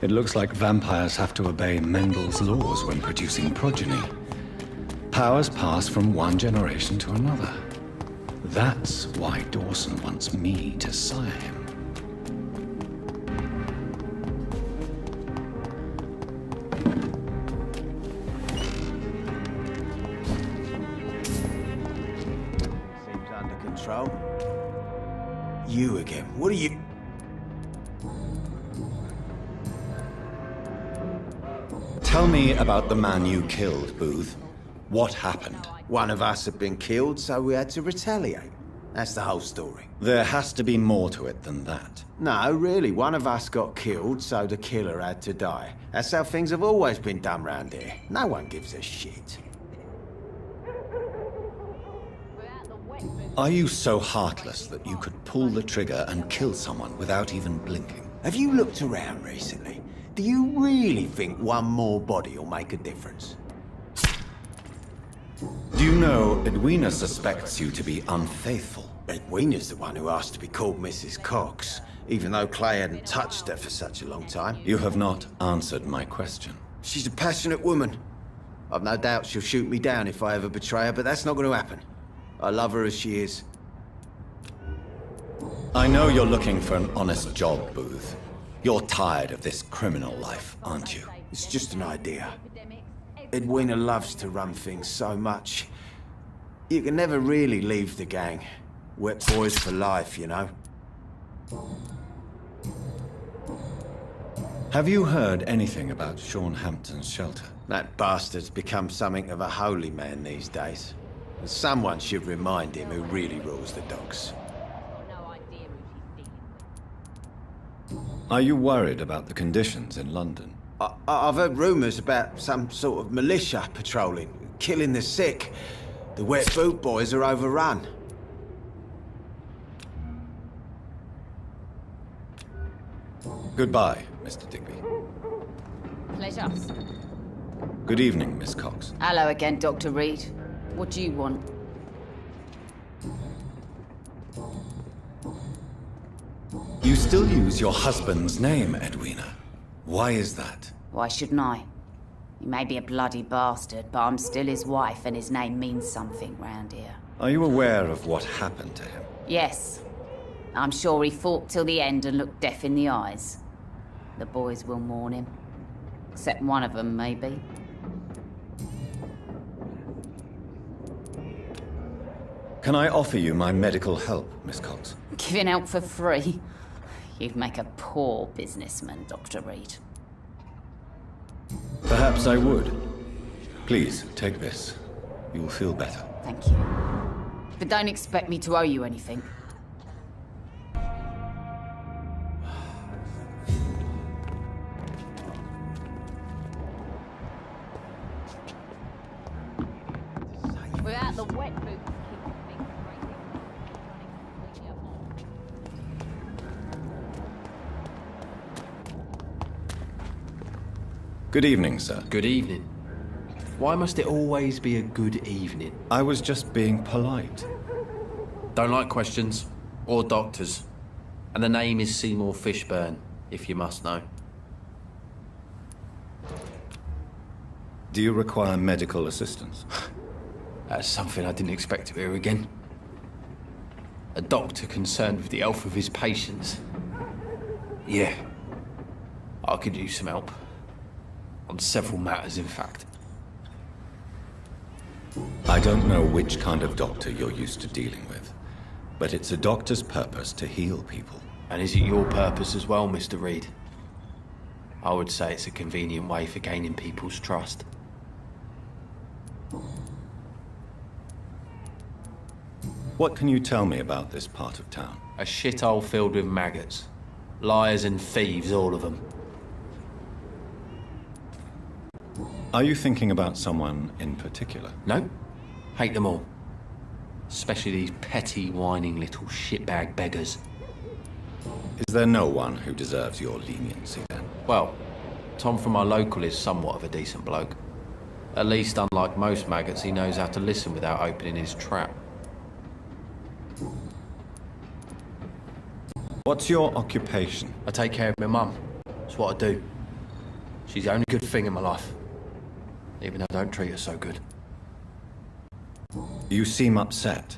It looks like vampires have to obey Mendel's laws when producing progeny. Powers pass from one generation to another. That's why Dawson wants me to sire him. Seems under control. You again. What are you... Tell me about the man you killed, Booth. What happened? One of us had been killed, so we had to retaliate. That's the whole story. There has to be more to it than that. No, really, one of us got killed, so the killer had to die. That's how things have always been done round here. No one gives a shit. Are you so heartless that you could pull the trigger and kill someone without even blinking? Have you looked around recently? Do you really think one more body will make a difference? Do you know Edwina suspects you to be unfaithful? Edwina's the one who asked to be called Mrs. Cox, even though Clay hadn't touched her for such a long time. You have not answered my question. She's a passionate woman. I've no doubt she'll shoot me down if I ever betray her, but that's not going to happen. I love her as she is. I know you're looking for an honest job, Booth. You're tired of this criminal life, aren't you? It's just an idea. Edwina loves to run things so much. You can never really leave the gang. Wet boys for life, you know? Have you heard anything about Sean Hampton's shelter? That bastard's become something of a holy man these days. And someone should remind him who really rules the dogs. Are you worried about the conditions in London? I've heard rumours about some sort of militia patrolling, killing the sick. The wet boot boys are overrun. Goodbye, Mr. Digby. Pleasure. Good evening, Miss Cox. Hello again, Dr. Reed. What do you want? You still use your husband's name, Edwina. Why is that? Why shouldn't I? He may be a bloody bastard, but I'm still his wife and his name means something round here. Are you aware of what happened to him? Yes. I'm sure he fought till the end and looked death in the eyes. The boys will mourn him. Except one of them, maybe. Can I offer you my medical help, Miss Cox? Giving out for free? You'd make a poor businessman, Dr. Reed. Perhaps I would. Please, take this. You will feel better. Thank you. But don't expect me to owe you anything. Without the wet boots keeping things crazy, running completely apart. Good evening, sir. Good evening. Why must it always be a good evening? I was just being polite. Don't like questions or doctors. And the name is Seymour Fishburne, if you must know. Do you require medical assistance? That's something I didn't expect to hear again. A doctor concerned with the health of his patients. Yeah, I could use some help. On several matters, in fact. I don't know which kind of doctor you're used to dealing with, but it's a doctor's purpose to heal people. And is it your purpose as well, Mr. Reed? I would say it's a convenient way for gaining people's trust. What can you tell me about this part of town? A shithole filled with maggots. Liars and thieves, all of them. Are you thinking about someone in particular? No. Hate them all. Especially these petty, whining little shitbag beggars. Is there no one who deserves your leniency then? Well, Tom from our local is somewhat of a decent bloke. At least, unlike most maggots, he knows how to listen without opening his trap. What's your occupation? I take care of my mum. That's what I do. She's the only good thing in my life. Even though I don't treat her so good. You seem upset.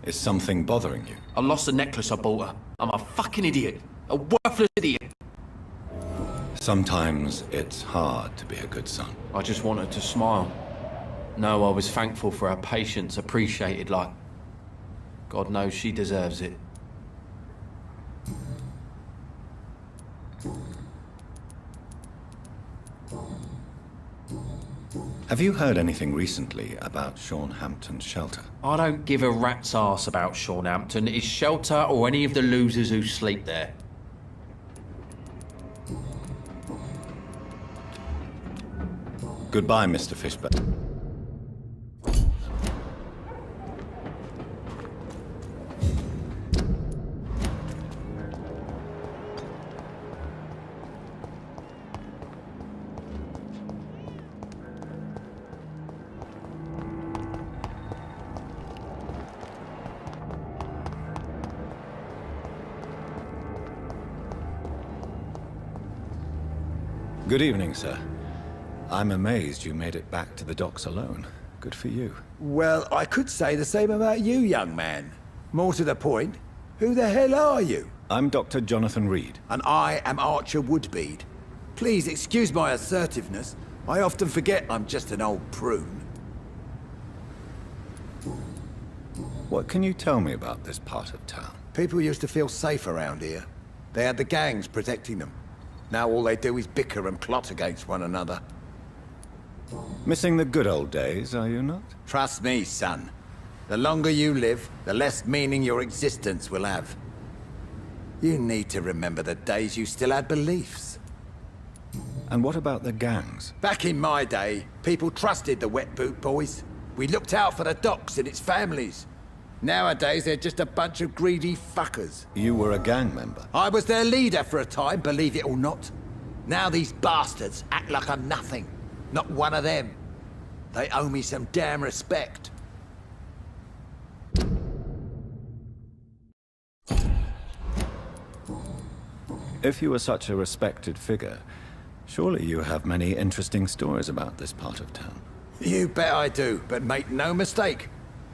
Is something bothering you? I lost the necklace I bought her. I'm a fucking idiot. A worthless idiot. Sometimes it's hard to be a good son. I just wanted to smile. No, I was thankful for her patience, appreciated like... God knows she deserves it. Have you heard anything recently about Sean Hampton's shelter? I don't give a rat's ass about Sean Hampton, his shelter, or any of the losers who sleep there. Goodbye, Mr. Fishburne. Good evening, sir. I'm amazed you made it back to the docks alone. Good for you. Well, I could say the same about you, young man. More to the point, who the hell are you? I'm Dr. Jonathan Reed. And I am Archer Woodbead. Please excuse my assertiveness. I often forget I'm just an old prune. What can you tell me about this part of town? People used to feel safe around here. They had the gangs protecting them. Now all they do is bicker and plot against one another. Missing the good old days, are you not? Trust me, son. The longer you live, the less meaning your existence will have. You need to remember the days you still had beliefs. And what about the gangs? Back in my day, people trusted the wet boot boys. We looked out for the docks and its families. Nowadays, they're just a bunch of greedy fuckers. You were a gang member. I was their leader for a time, believe it or not. Now these bastards act like I'm nothing. Not one of them. They owe me some damn respect. If you were such a respected figure, surely you have many interesting stories about this part of town. You bet I do, but make no mistake.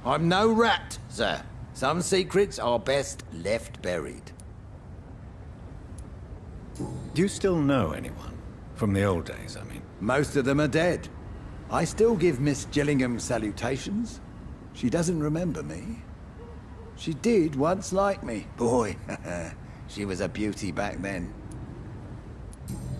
I'm no rat, sir. Some secrets are best left buried. Do you still know anyone? From the old days, I mean. Most of them are dead. I still give Miss Gillingham salutations. She doesn't remember me. She did once like me. Boy, she was a beauty back then.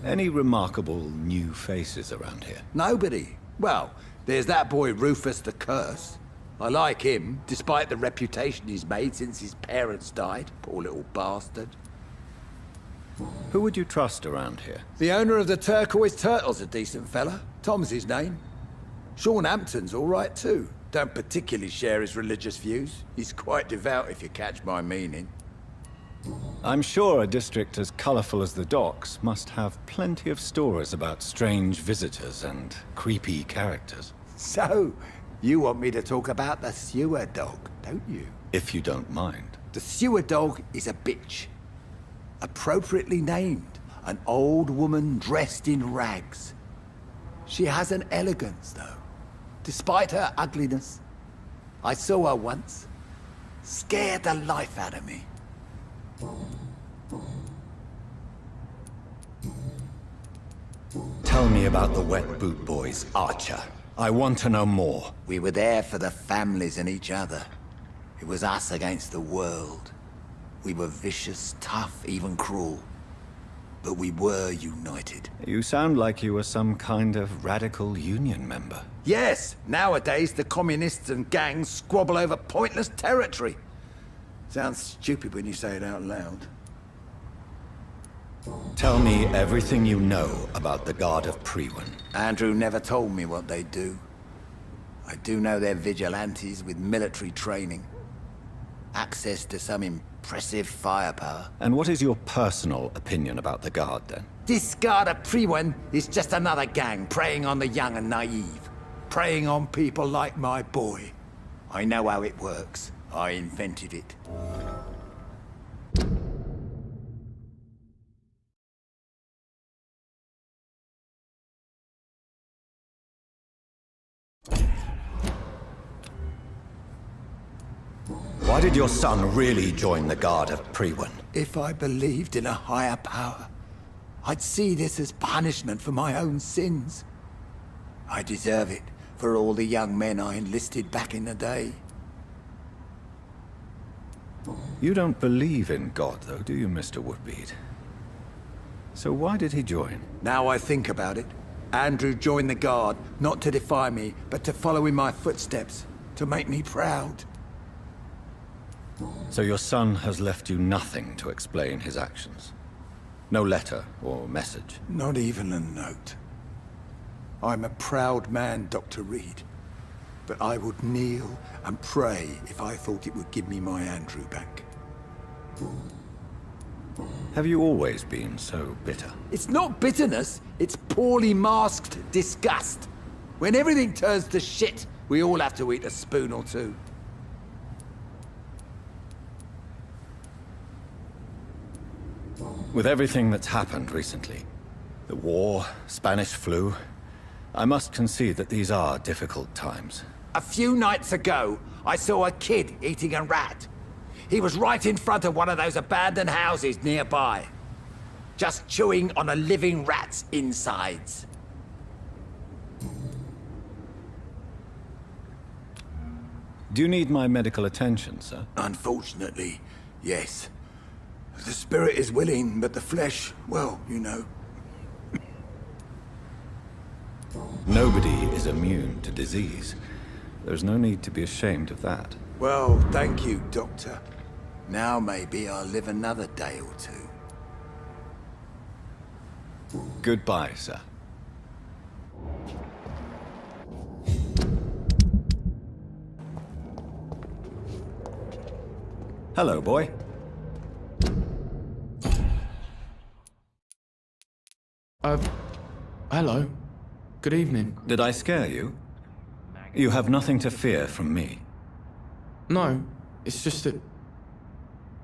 Any remarkable new faces around here? Nobody. Well, there's that boy Rufus the Curse. I like him, despite the reputation he's made since his parents died. Poor little bastard. Who would you trust around here? The owner of the Turquoise Turtle's a decent fella. Tom's his name. Sean Hampton's all right too. Don't particularly share his religious views. He's quite devout, if you catch my meaning. I'm sure a district as colorful as the docks must have plenty of stories about strange visitors and creepy characters. So, you want me to talk about the sewer dog, don't you? If you don't mind. The sewer dog is a bitch. Appropriately named. An old woman dressed in rags. She has an elegance, though. Despite her ugliness. I saw her once. Scared the life out of me. Tell me about the Wet Boot Boys, Archer. I want to know more. We were there for the families and each other. It was us against the world. We were vicious, tough, even cruel. But we were united. You sound like you were some kind of radical union member. Yes, nowadays the communists and gangs squabble over pointless territory. Sounds stupid when you say it out loud. Tell me everything you know about the Guard of Priwen. Andrew never told me what they do. I do know they're vigilantes with military training. Access to some impressive firepower. And what is your personal opinion about the Guard, then? This Guard of Priwen is just another gang preying on the young and naive. Preying on people like my boy. I know how it works. I invented it. Why did your son really join the Guard of Priwen? If I believed in a higher power, I'd see this as punishment for my own sins. I deserve it for all the young men I enlisted back in the day. You don't believe in God, though, do you, Mr. Woodbead? So why did he join? Now I think about it, Andrew joined the Guard, not to defy me, but to follow in my footsteps, to make me proud. So your son has left you nothing to explain his actions? No letter or message? Not even a note. I'm a proud man, Dr. Reed. But I would kneel and pray if I thought it would give me my Andrew back. Have you always been so bitter? It's not bitterness, it's poorly masked disgust. When everything turns to shit, we all have to eat a spoon or two. With everything that's happened recently, the war, Spanish flu, I must concede that these are difficult times. A few nights ago, I saw a kid eating a rat. He was right in front of one of those abandoned houses nearby, just chewing on a living rat's insides. Do you need my medical attention, sir? Unfortunately, yes. The spirit is willing, but the flesh, well, you know. Nobody is immune to disease. There's no need to be ashamed of that. Well, thank you, Doctor. Now maybe I'll live another day or two. Goodbye, sir. Hello, boy. Hello. Good evening. Did I scare you? You have nothing to fear from me. No, it's just that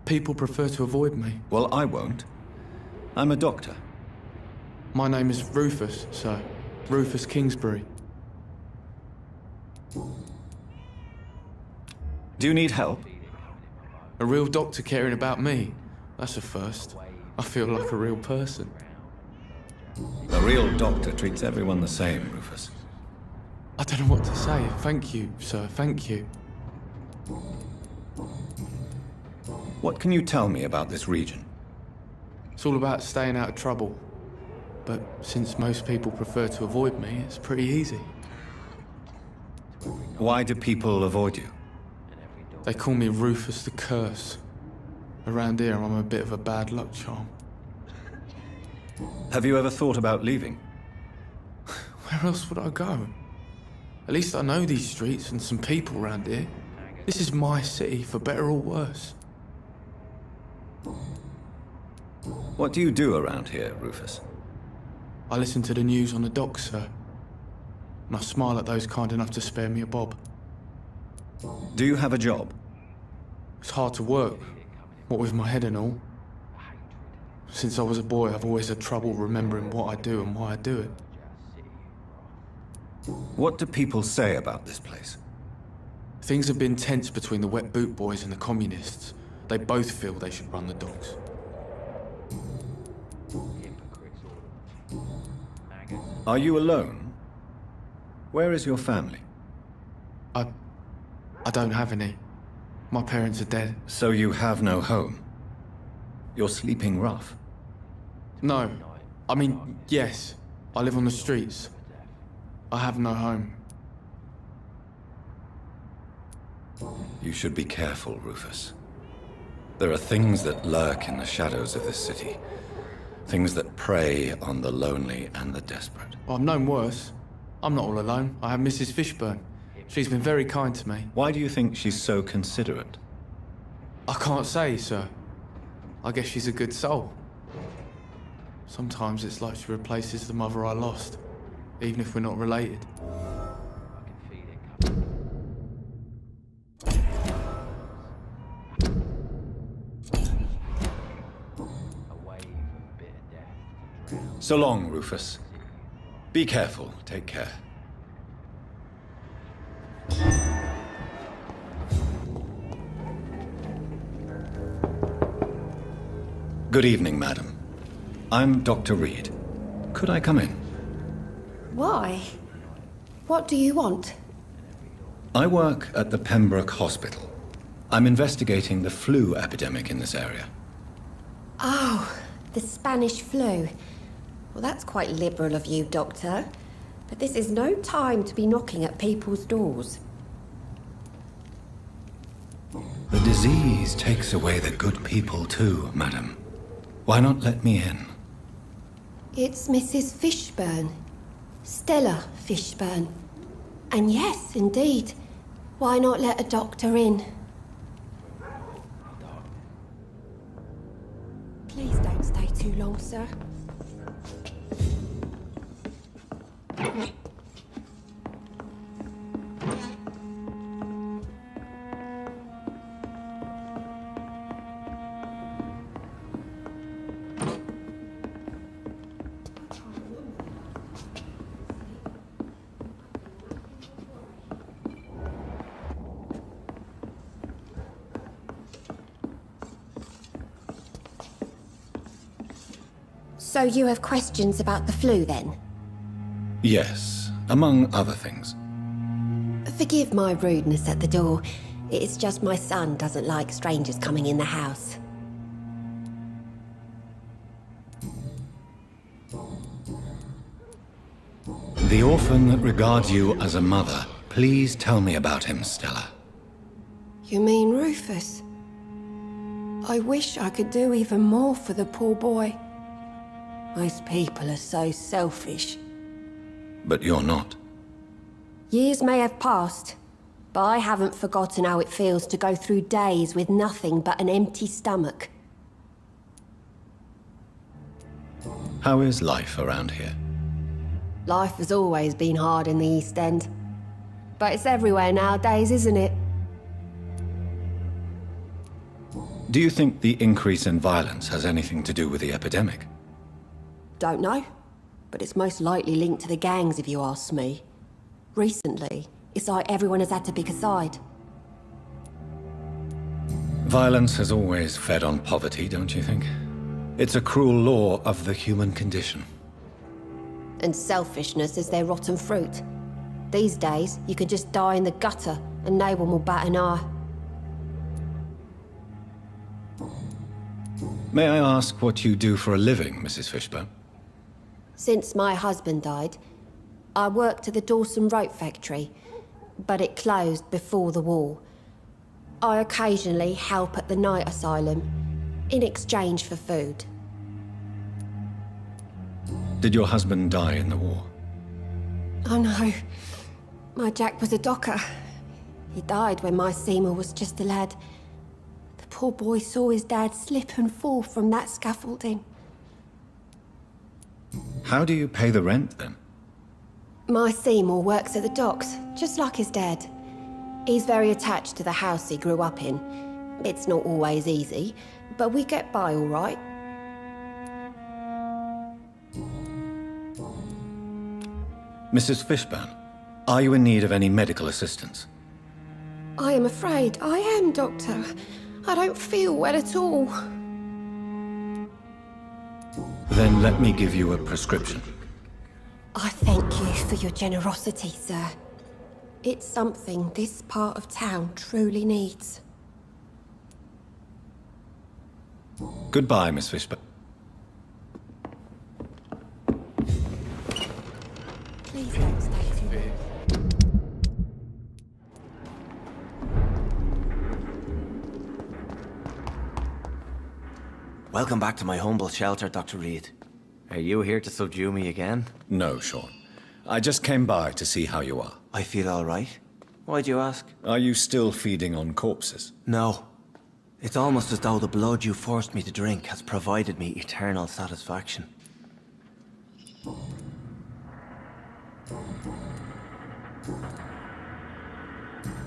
people prefer to avoid me. Well, I won't. I'm a doctor. My name is Rufus, sir. Rufus Kingsbury. Do you need help? A real doctor caring about me. That's a first. I feel like a real person. A real doctor treats everyone the same, Rufus. I don't know what to say. Thank you, sir. Thank you. What can you tell me about this region? It's all about staying out of trouble. But since most people prefer to avoid me, it's pretty easy. Why do people avoid you? They call me Rufus the Curse. Around here, I'm a bit of a bad luck charm. Have you ever thought about leaving? Where else would I go? At least I know these streets and some people around here. This is my city, for better or worse. What do you do around here, Rufus? I listen to the news on the docks, sir. And I smile at those kind enough to spare me a bob. Do you have a job? It's hard to work, what with my head and all. Since I was a boy, I've always had trouble remembering what I do and why I do it. What do people say about this place? Things have been tense between the wet boot boys and the communists. They both feel they should run the docks. Are you alone? Where is your family? I don't have any. My parents are dead. So you have no home? You're sleeping rough? No. I mean, yes. I live on the streets. I have no home. You should be careful, Rufus. There are things that lurk in the shadows of this city. Things that prey on the lonely and the desperate. Well, I've known worse. I'm not all alone. I have Mrs. Fishburne. She's been very kind to me. Why do you think she's so considerate? I can't say, sir. I guess she's a good soul. Sometimes it's like she replaces the mother I lost, even if we're not related. So long, Rufus. Be careful. Take care. Good evening, madam. I'm Dr. Reed. Could I come in? Why? What do you want? I work at the Pembroke Hospital. I'm investigating the flu epidemic in this area. Oh, the Spanish flu. Well, that's quite liberal of you, Doctor. But this is no time to be knocking at people's doors. The disease takes away the good people too, madam. Why not let me in? It's Mrs. Fishburne. Stella Fishburne. And yes, indeed. Why not let a doctor in? Please don't stay too long, sir. So you have questions about the flu, then? Yes, among other things. Forgive my rudeness at the door. It's just my son doesn't like strangers coming in the house. The orphan that regards you as a mother. Please tell me about him, Stella. You mean Rufus? I wish I could do even more for the poor boy. Most people are so selfish. But you're not. Years may have passed, but I haven't forgotten how it feels to go through days with nothing but an empty stomach. How is life around here? Life has always been hard in the East End. But it's everywhere nowadays, isn't it? Do you think the increase in violence has anything to do with the epidemic? Don't know. But it's most likely linked to the gangs, if you ask me. Recently, it's like everyone has had to pick a side. Violence has always fed on poverty, don't you think? It's a cruel law of the human condition. And selfishness is their rotten fruit. These days, you can just die in the gutter and no one will bat an eye. May I ask what you do for a living, Mrs. Fishburne? Since my husband died, I worked at the Dawson Rope factory, but it closed before the war. I occasionally help at the night asylum, in exchange for food. Did your husband die in the war? Oh no, my Jack was a docker. He died when my Seymour was just a lad. The poor boy saw his dad slip and fall from that scaffolding. How do you pay the rent, then? My Seymour works at the docks, just like his dad. He's very attached to the house he grew up in. It's not always easy, but we get by all right. Mrs. Fishburne, are you in need of any medical assistance? I am afraid I am, Doctor. I don't feel well at all. Then let me give you a prescription. I thank you for your generosity, sir. It's something this part of town truly needs. Goodbye, Miss Fishburne. Please don't stay too long. Welcome back to my humble shelter, Dr. Reed. Are you here to subdue me again? No, Sean. I just came by to see how you are. I feel all right. Why'd you ask? Are you still feeding on corpses? No. It's almost as though the blood you forced me to drink has provided me eternal satisfaction.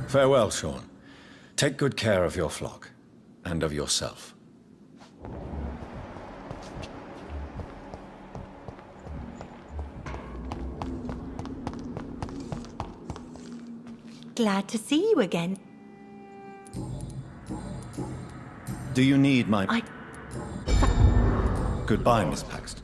Farewell, Sean. Take good care of your flock and of yourself. Glad to see you again. Do you need my... Goodbye, Miss Paxton.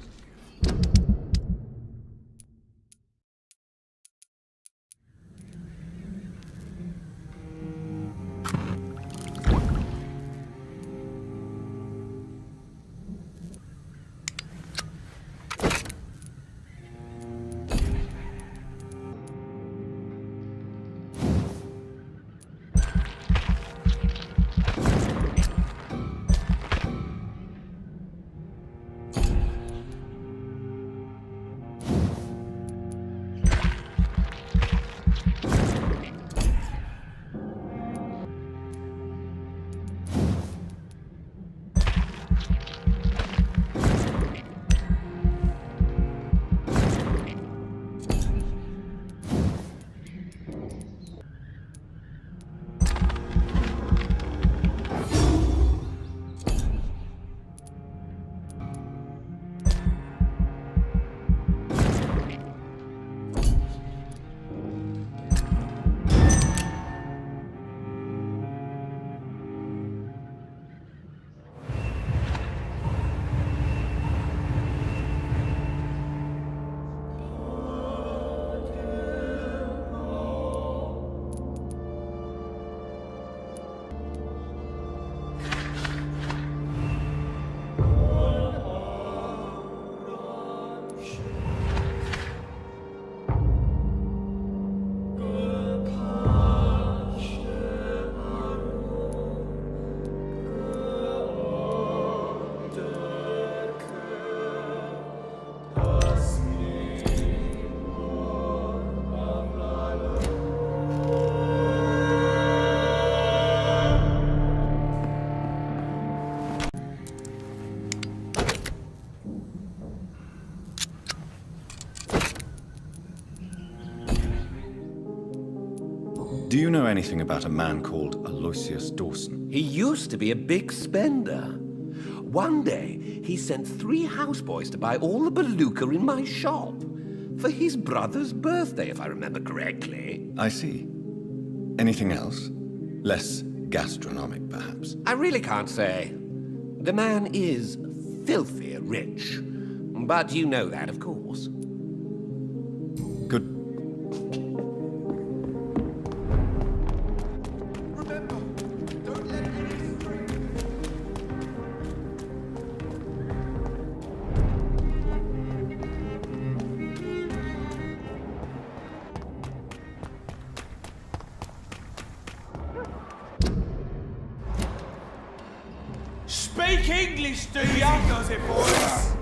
Do you know anything about a man called Aloysius Dawson? He used to be a big spender. One day, he sent 3 houseboys to buy all the beluga in my shop. For his brother's birthday, if I remember correctly. I see. Anything else? Less gastronomic, perhaps? I really can't say. The man is filthy rich. But you know that, of course. Good. Speak English, do ya? Does it, boys?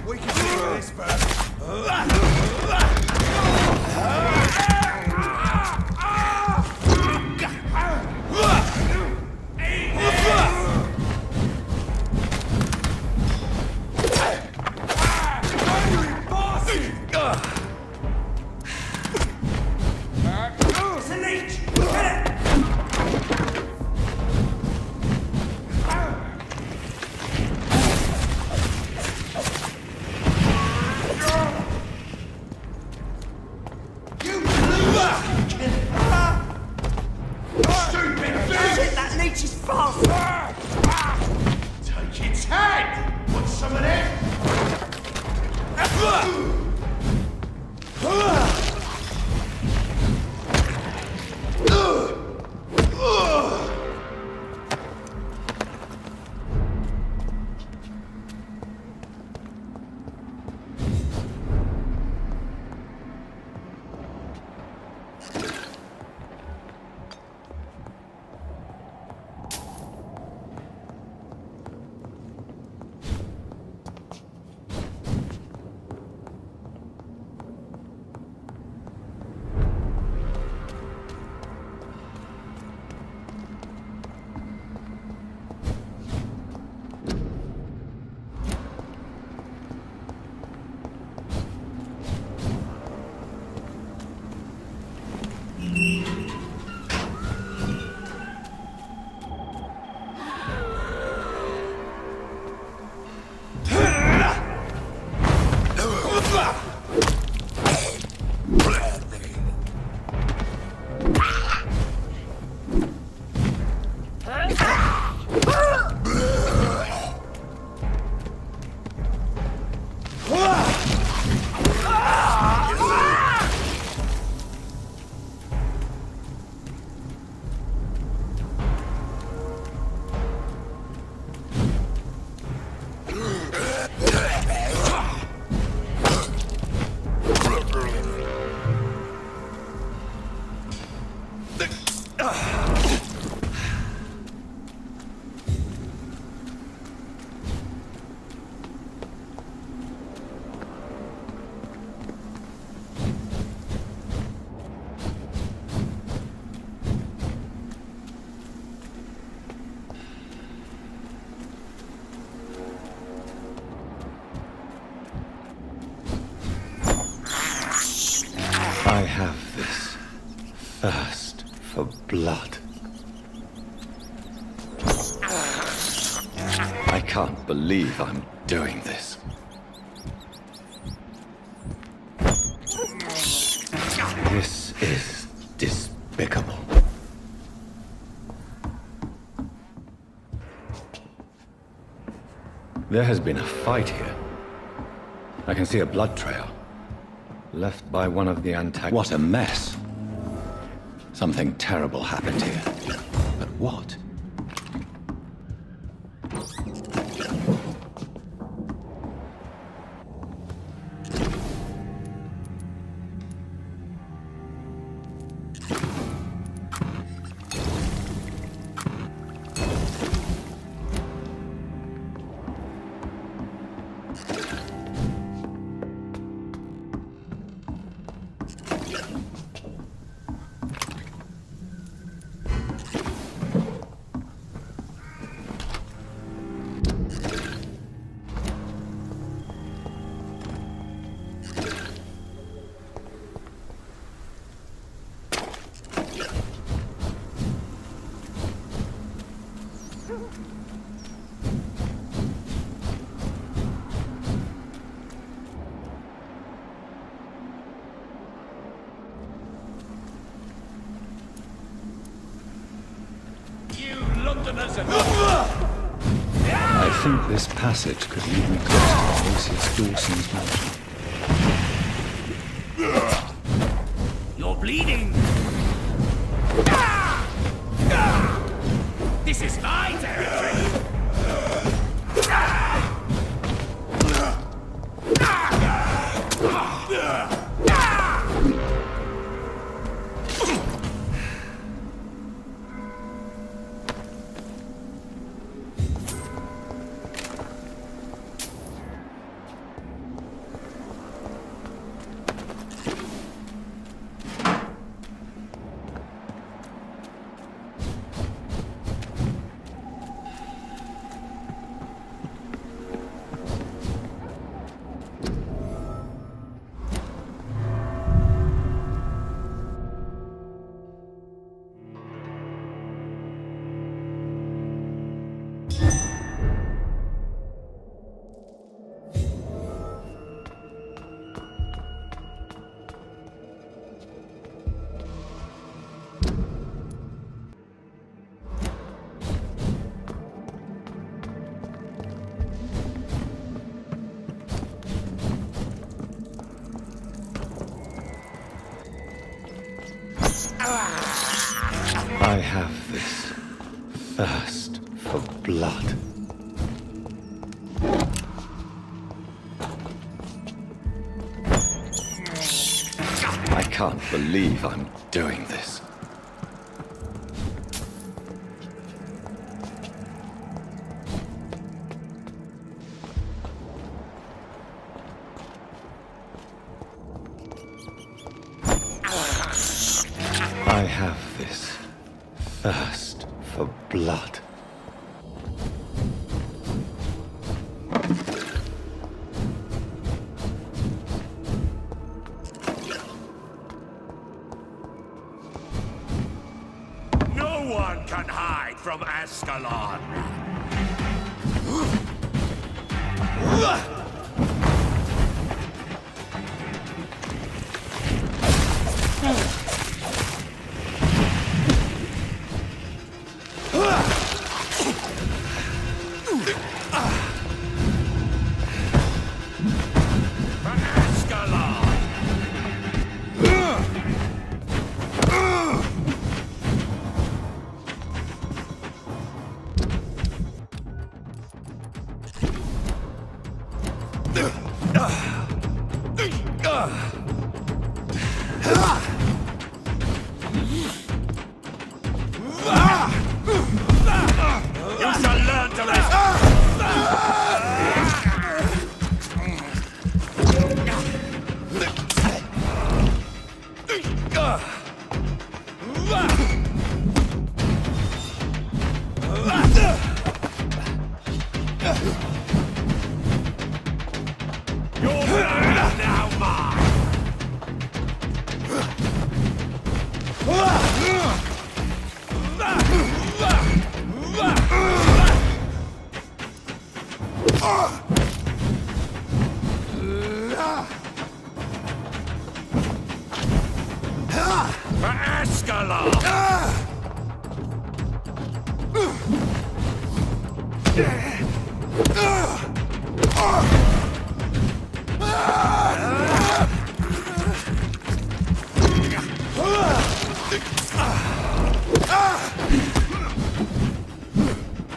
We can do this first. Take its head! Put some of it! blood. I can't believe I'm doing this. This is despicable. There has been a fight here. I can see a blood trail. Left by one of the antagonists. What a mess. Something terrible happened here. But what? I think this passage could lead me close to Lucius Dawson's mansion. You're bleeding! This is my territory! I have this thirst for blood. I can't believe I'm doing this. I have this thirst for blood. No one can hide from Ascalon! For Ascalon!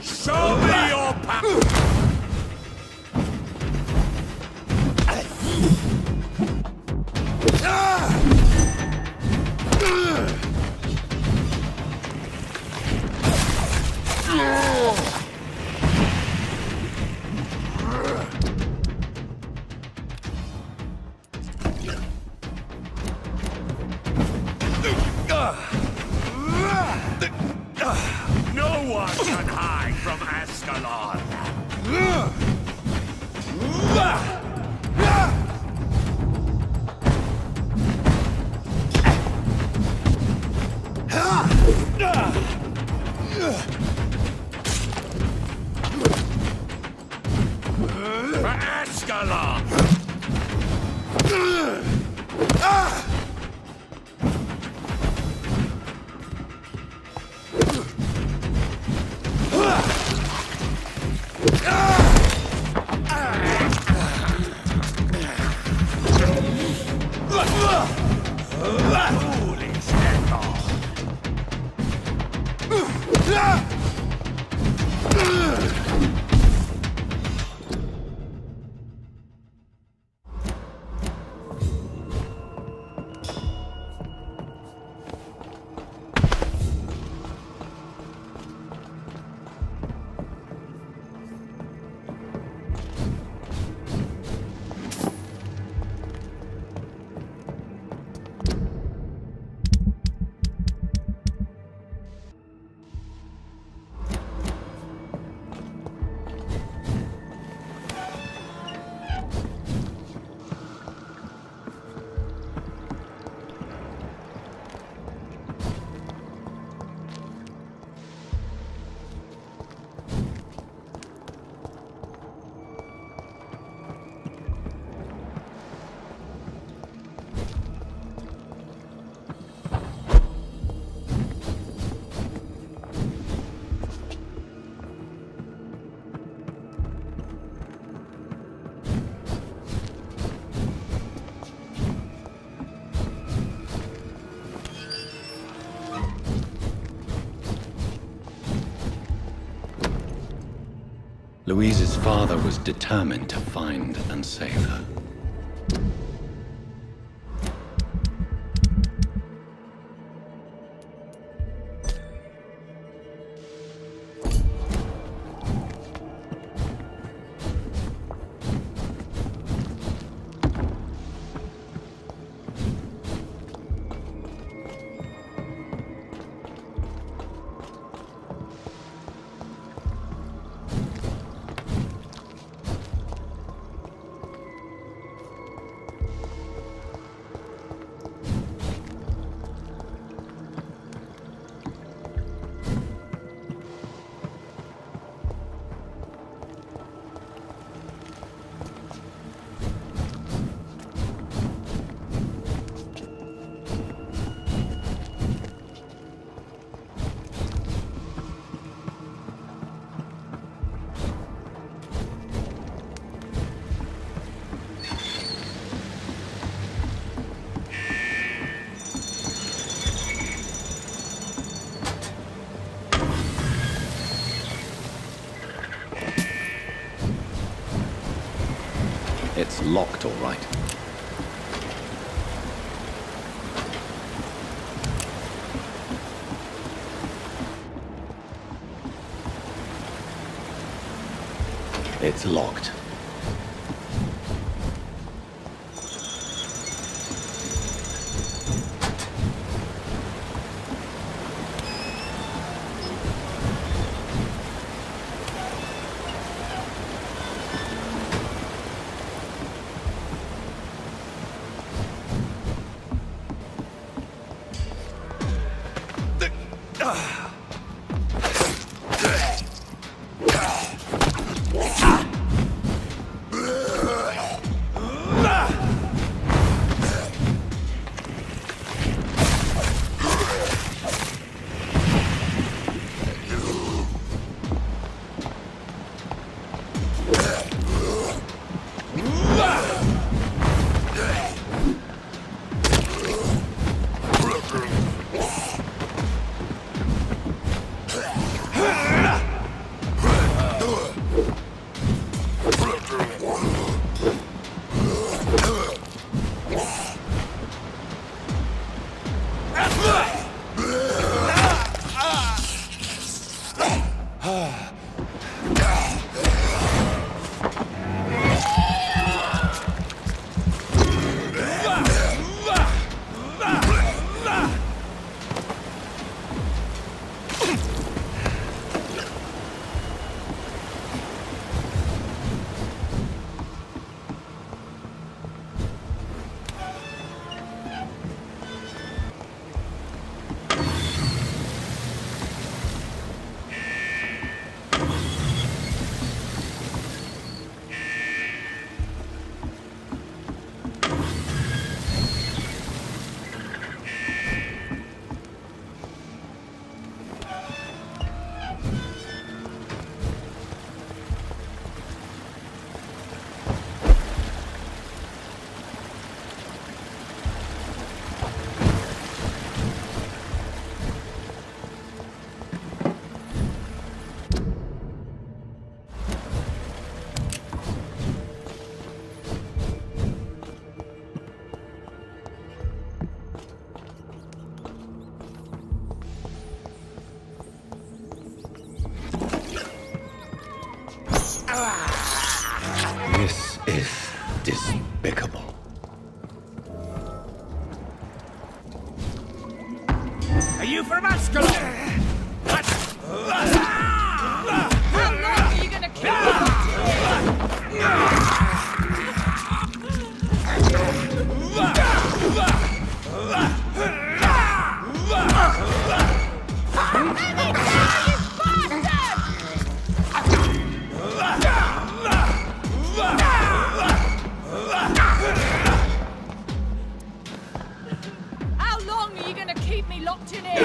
Show me your power! No one can hide from Ascalon! For Ascalon! Foolish Echo! Louise's father was determined to find and save her. It's locked, all right. It's locked. This is despicable. Are you from Ascalon? How long are you gonna keep How long are you gonna keep me locked in here?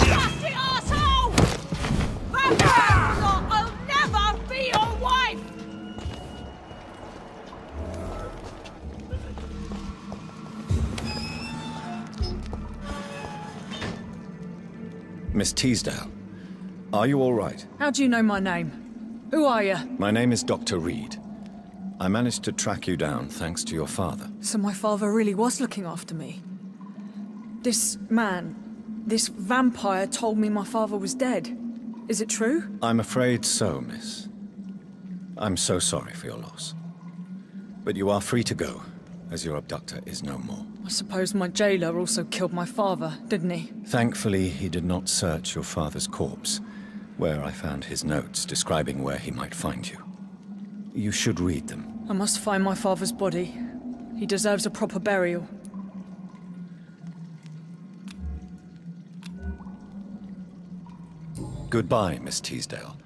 Nasty asshole! Vampire! I'll never be your wife! Miss Teasdale, are you all right? How do you know my name? Who are you? My name is Dr. Reed. I managed to track you down thanks to your father. So my father really was looking after me. This man, this vampire told me my father was dead. Is it true? I'm afraid so, miss. I'm so sorry for your loss. But you are free to go, as your abductor is no more. I suppose my jailer also killed my father, didn't he? Thankfully, he did not search your father's corpse, where I found his notes describing where he might find you. You should read them. I must find my father's body. He deserves a proper burial. Goodbye, Miss Teasdale,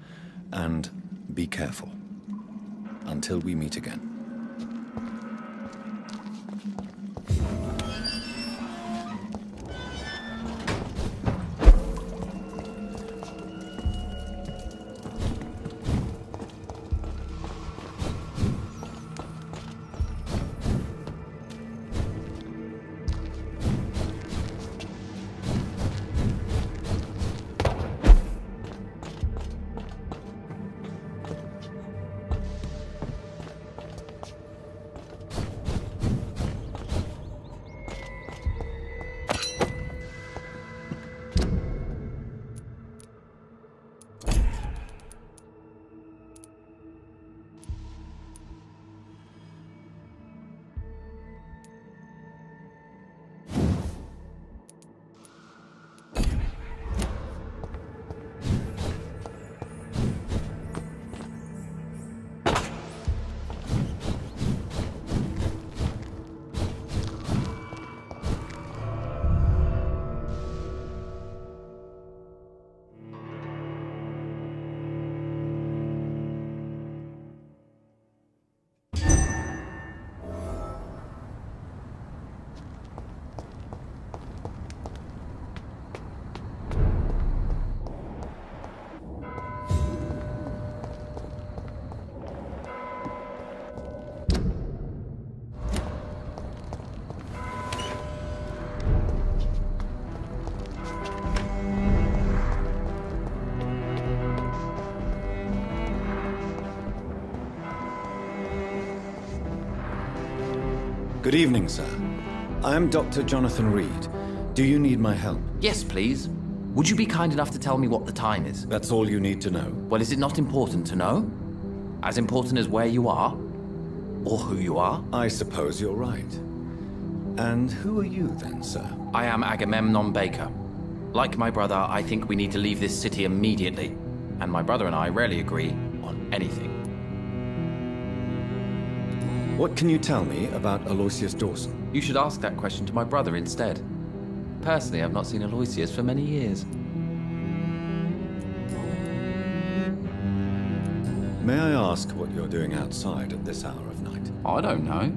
and be careful. Until we meet again. Good evening, sir. I am Dr. Jonathan Reed. Do you need my help? Yes, please. Would you be kind enough to tell me what the time is? That's all you need to know. Well, is it not important to know? As important as where you are? Or who you are? I suppose you're right. And who are you then, sir? I am Agamemnon Baker. Like my brother, I think we need to leave this city immediately. And my brother and I rarely agree on anything. What can you tell me about Aloysius Dawson? You should ask that question to my brother instead. Personally, I've not seen Aloysius for many years. May I ask what you're doing outside at this hour of night? I don't know.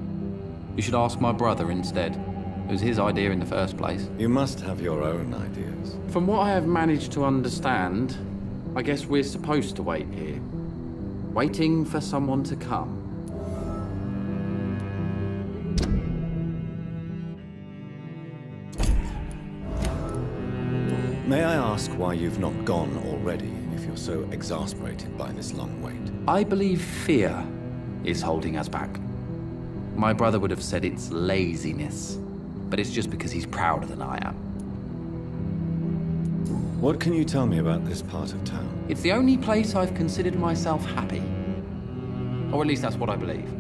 You should ask my brother instead. It was his idea in the first place. You must have your own ideas. From what I have managed to understand, I guess we're supposed to wait here. Waiting for someone to come. May I ask why you've not gone already, if you're so exasperated by this long wait? I believe fear is holding us back. My brother would have said it's laziness, but it's just because he's prouder than I am. What can you tell me about this part of town? It's the only place I've considered myself happy. Or at least that's what I believe.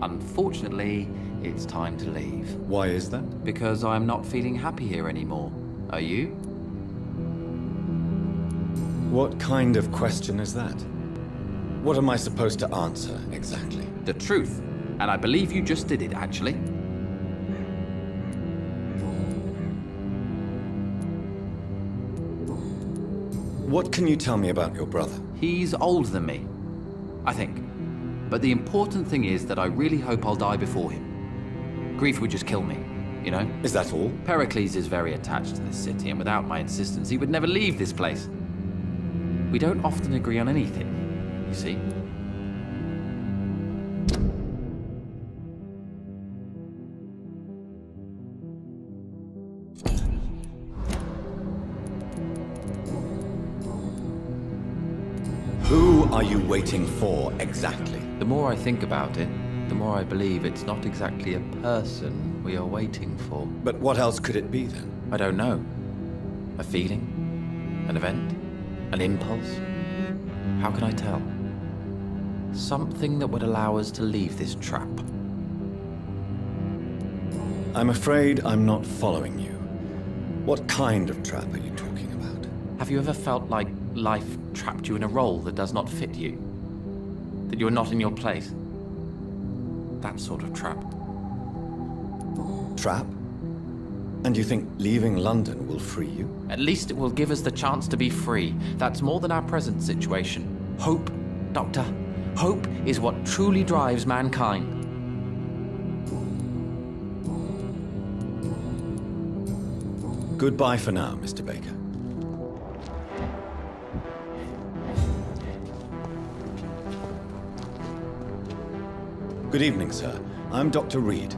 Unfortunately, it's time to leave. Why is that? Because I'm not feeling happy here anymore. Are you? What kind of question is that? What am I supposed to answer, exactly? The truth. And I believe you just did it, actually. What can you tell me about your brother? He's older than me, I think. But the important thing is that I really hope I'll die before him. Grief would just kill me, you know? Is that all? Pericles is very attached to this city, and without my insistence, he would never leave this place. We don't often agree on anything, you see? Who are you waiting for, exactly? The more I think about it, the more I believe it's not exactly a person we are waiting for. But what else could it be, then? I don't know. A feeling? An event? An impulse? How can I tell? Something that would allow us to leave this trap. I'm afraid I'm not following you. What kind of trap are you talking about? Have you ever felt like life trapped you in a role that does not fit you? That you're not in your place? That sort of trap. Trap? And you think leaving London will free you? At least it will give us the chance to be free. That's more than our present situation. Hope, Doctor. Hope is what truly drives mankind. Goodbye for now, Mr. Baker. Good evening, sir. I'm Dr. Reed.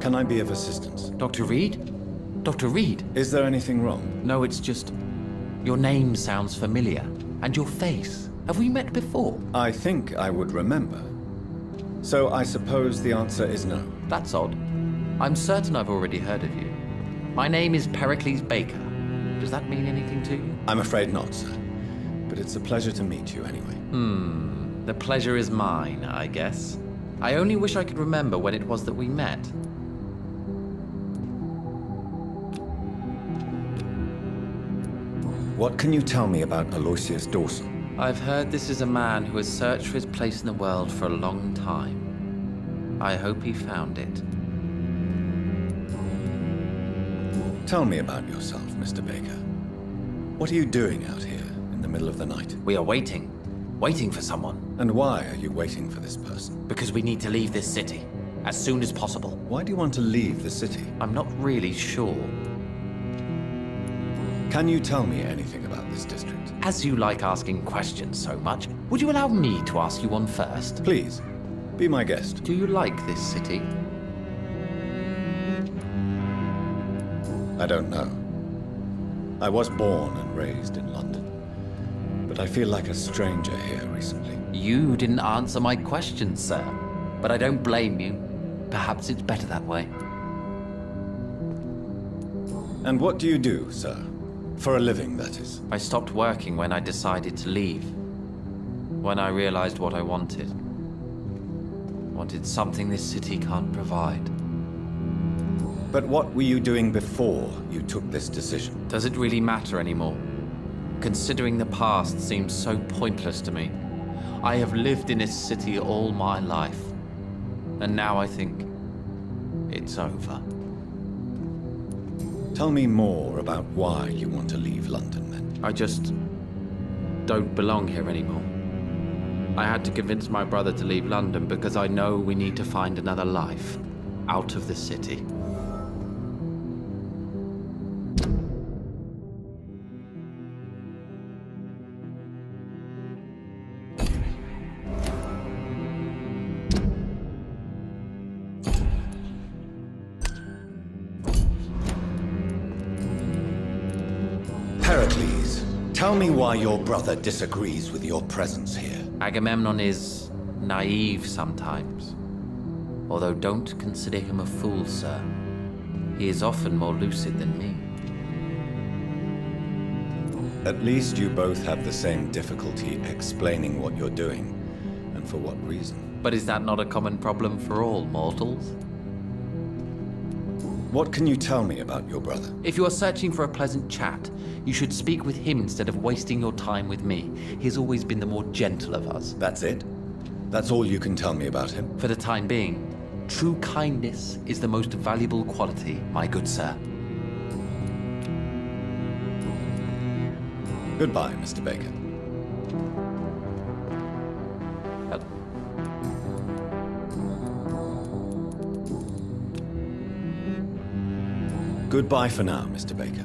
Can I be of assistance? Dr. Reed? Dr. Reed? Is there anything wrong? No, it's just... your name sounds familiar. And your face. Have we met before? I think I would remember. So I suppose the answer is no. That's odd. I'm certain I've already heard of you. My name is Pericles Baker. Does that mean anything to you? I'm afraid not, sir. But it's a pleasure to meet you anyway. The pleasure is mine, I guess. I only wish I could remember when it was that we met. What can you tell me about Aloysius Dawson? I've heard this is a man who has searched for his place in the world for a long time. I hope he found it. Tell me about yourself, Mr. Baker. What are you doing out here in the middle of the night? We are waiting. Waiting for someone. And why are you waiting for this person? Because we need to leave this city. As soon as possible. Why do you want to leave the city? I'm not really sure. Can you tell me anything about this district? As you like asking questions so much, would you allow me to ask you one first? Please, be my guest. Do you like this city? I don't know. I was born and raised in London. But I feel like a stranger here recently. You didn't answer my question, sir. But I don't blame you. perhaps it's better that way. And what do you do, sir? For a living, that is. I stopped working when I decided to leave. When I realized what I wanted. Wanted something this city can't provide. But what were you doing before you took this decision? Does it really matter anymore? Considering the past seems so pointless to me. I have lived in this city all my life. And now I think it's over. Tell me more about why you want to leave London, then. I just don't belong here anymore. I had to convince my brother to leave London because I know we need to find another life out of the city. Pericles, tell me why your brother disagrees with your presence here. Agamemnon is naive sometimes. Although don't consider him a fool, sir. He is often more lucid than me. At least you both have the same difficulty explaining what you're doing, and for what reason. But is that not a common problem for all mortals? What can you tell me about your brother? If you are searching for a pleasant chat, you should speak with him instead of wasting your time with me. He's always been the more gentle of us. That's it? That's all you can tell me about him? For the time being, true kindness is the most valuable quality, my good sir. Goodbye, Mr. Baker. Goodbye for now, Mr. Baker.